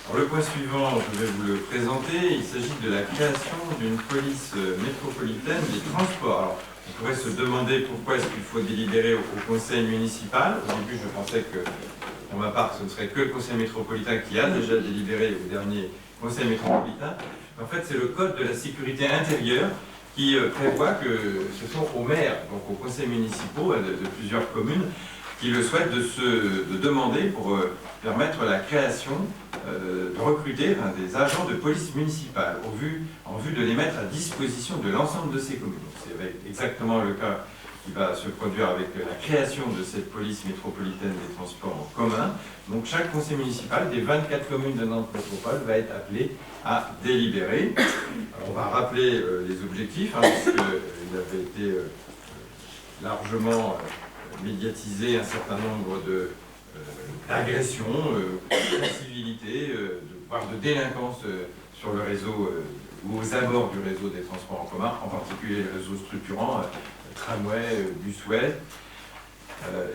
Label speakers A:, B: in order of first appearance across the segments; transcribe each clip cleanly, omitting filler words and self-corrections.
A: Alors, le point suivant, je vais vous le présenter. Il s'agit de la création d'une police métropolitaine des transports. Alors, on pourrait se demander pourquoi est-ce qu'il faut délibérer au conseil municipal. Au début, je pensais que, pour ma part, ce ne serait que le conseil métropolitain qui a déjà délibéré au dernier conseil métropolitain. En fait, c'est le code de la sécurité intérieure qui prévoit que ce sont aux maires, donc aux conseils municipaux de plusieurs communes, qui le souhaitent de demander pour permettre la création, de recruter des agents de police municipale en vue de les mettre à disposition de l'ensemble de ces communes. C'est exactement le cas qui va se produire avec la création de cette police métropolitaine des transports en commun. Donc chaque conseil municipal des 24 communes de Nantes Métropole va être appelé à délibérer. Alors, on va rappeler les objectifs, parce qu'il avait été largement médiatisé un certain nombre d'agressions, d'incivilités, voire de délinquance sur le réseau ou aux abords du réseau des transports en commun, en particulier les réseaux structurants, tramway, busway.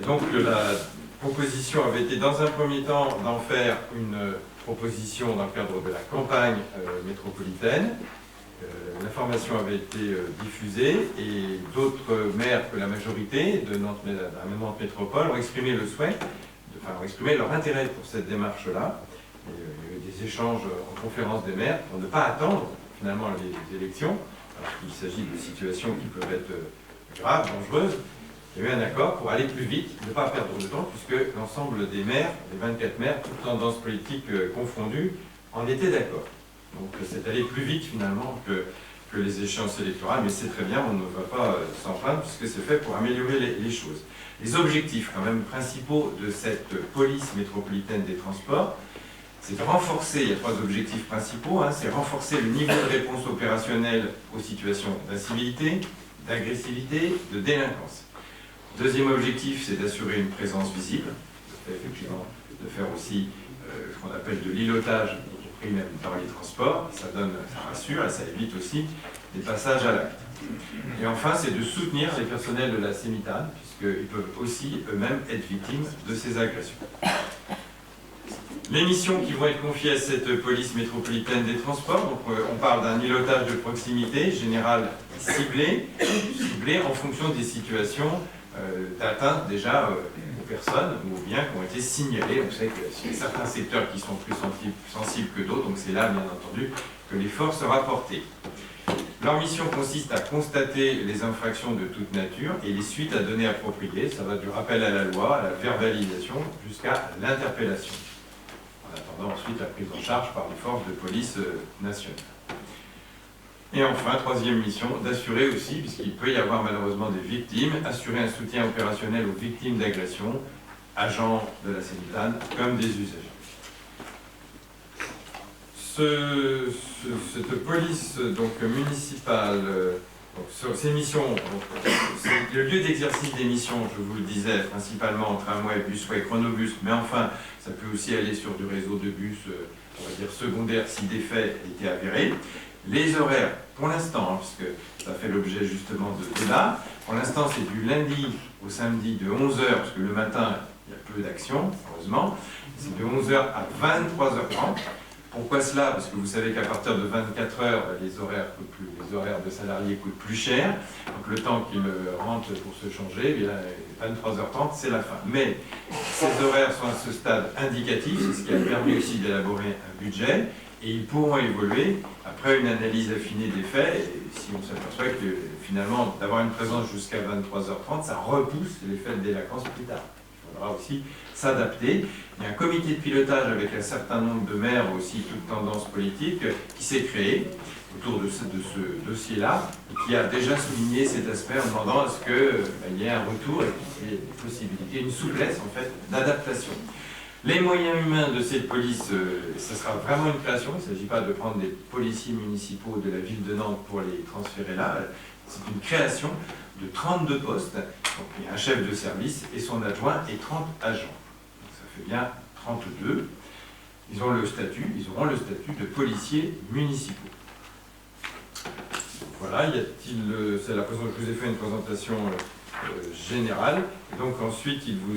A: Donc la proposition avait été dans un premier temps d'en faire une proposition dans le cadre de la campagne métropolitaine. L'information avait été diffusée et d'autres maires que la majorité de Nantes Métropole ont exprimé le souhait, ont exprimé leur intérêt pour cette démarche-là. Il y a eu des échanges en conférence des maires pour ne pas attendre finalement les élections, alors qu'il s'agit de situations qui peuvent être graves, dangereuses. Il y a eu un accord pour aller plus vite, ne pas perdre de temps, puisque l'ensemble des maires, les 24 maires, toutes tendances politiques confondues, en étaient d'accord. Donc c'est aller plus vite finalement que les échéances électorales, mais c'est très bien, on ne va pas s'en plaindre, puisque c'est fait pour améliorer les choses. Les objectifs quand même principaux de cette police métropolitaine des transports, c'est de renforcer, il y a 3 objectifs principaux, c'est renforcer le niveau de réponse opérationnelle aux situations d'incivilité, d'agressivité, de délinquance. Deuxième objectif, c'est d'assurer une présence visible, effectivement, de faire aussi ce qu'on appelle de l'îlotage, y compris même dans les transports, ça rassure et ça évite aussi des passages à l'acte. Et enfin, c'est de soutenir les personnels de la CEMITAN, puisqu'ils peuvent aussi eux-mêmes être victimes de ces agressions. Les missions qui vont être confiées à cette police métropolitaine des transports, donc on parle d'un îlotage de proximité, général ciblé en fonction des situations d'atteinte déjà aux personnes ou aux biens qui ont été signalés. On sait qu'il y a certains secteurs qui sont plus sensibles que d'autres, donc c'est là bien entendu que l'effort sera porté. Leur mission consiste à constater les infractions de toute nature et les suites à donner appropriées. Ça va du rappel à la loi, à la verbalisation, jusqu'à l'interpellation. En attendant ensuite la prise en charge par les forces de police nationales. Et enfin, troisième mission, d'assurer aussi, puisqu'il peut y avoir malheureusement des victimes, assurer un soutien opérationnel aux victimes d'agression, agents de la CEMITAN, comme des usagers. Cette police donc, municipale, sur ces missions, c'est le lieu d'exercice des missions, je vous le disais, principalement en tramway, busway, chronobus, mais enfin, ça peut aussi aller sur du réseau de bus, on va dire secondaire, si des faits étaient avérés. Les horaires, pour l'instant, puisque ça fait l'objet justement de débat, pour l'instant c'est du lundi au samedi de 11h, parce que le matin, il y a peu d'action, heureusement, c'est de 11h à 23h30. Pourquoi cela? Parce que vous savez qu'à partir de 24 heures, les horaires de salariés coûtent plus cher. Donc le temps qu'ils rentrent pour se changer, eh bien, 23h30, c'est la fin. Mais ces horaires sont à ce stade indicatif, c'est ce qui a permis aussi d'élaborer un budget, et ils pourront évoluer après une analyse affinée des faits. Et si on s'aperçoit que finalement, d'avoir une présence jusqu'à 23h30, ça repousse les faits de délinquance plus tard. Il faudra aussi s'adapter. Il y a un comité de pilotage avec un certain nombre de maires aussi, toutes tendances politiques, qui s'est créé autour de ce dossier-là, et qui a déjà souligné cet aspect en demandant à ce qu'il y ait un retour et des possibilités, une souplesse en fait d'adaptation. Les moyens humains de cette police, ce sera vraiment une création. Il ne s'agit pas de prendre des policiers municipaux de la ville de Nantes pour les transférer là. C'est une création de 32 postes. Donc, il y a un chef de service et son adjoint et 30 agents. Donc, ça fait bien 32. Ils auront le statut de policiers municipaux. Voilà, y a-t-il... je vous ai fait une présentation général. Et donc ensuite, il vous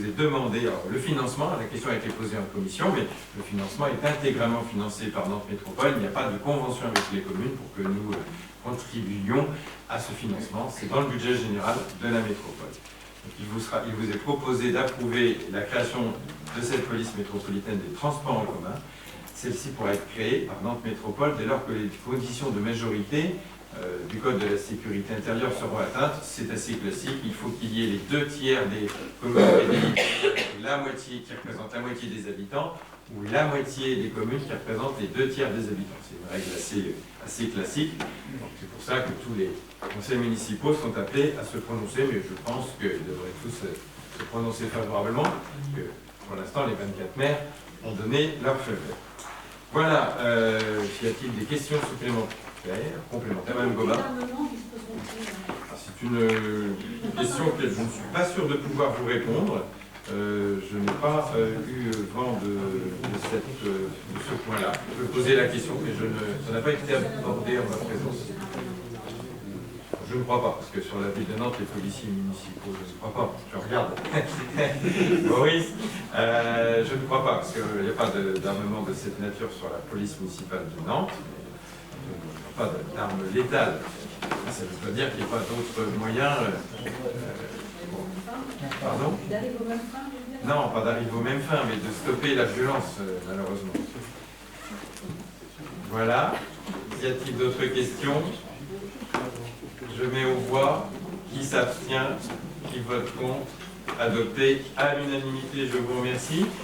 A: est demandé, alors, le financement, la question a été posée en commission, mais le financement est intégralement financé par Nantes Métropole. Il n'y a pas de convention avec les communes pour que nous contribuions à ce financement. C'est dans le budget général de la métropole. Donc, il vous est proposé d'approuver la création de cette police métropolitaine des transports en commun. Celle-ci pourra être créée par Nantes Métropole dès lors que les conditions de majorité du Code de la sécurité intérieure seront atteintes. C'est assez classique. Il faut qu'il y ait les 2 tiers des communes la moitié qui représente la moitié des habitants, ou la moitié des communes qui représentent les 2 tiers des habitants. C'est une règle assez classique. C'est pour ça que tous les conseils municipaux sont appelés à se prononcer, mais je pense qu'ils devraient tous se prononcer favorablement, parce que pour l'instant, les 24 maires ont donné leur feu vert. Voilà. Y a-t-il des questions supplémentaires, complémentaires? Madame Gobin. C'est une question que je ne suis pas sûr de pouvoir vous répondre. Je n'ai pas eu vent de ce point-là. Je vais poser la question, mais ça n'a pas été abordé en ma présence. Je ne crois pas, parce que sur la ville de Nantes, les policiers municipaux, je ne crois pas. Je regarde. Maurice, je ne crois pas, parce qu'il n'y a pas d'armement de cette nature sur la police municipale de Nantes. Il n'y a pas d'armes létales. Ça ne veut pas dire qu'il n'y a pas d'autres moyens. Pardon? Non, pas d'arriver au même fin, mais de stopper la violence, malheureusement. Voilà. Y a-t-il d'autres questions? Je mets aux voix. Qui s'abstient? Qui vote contre? Adopté à l'unanimité. Je vous remercie.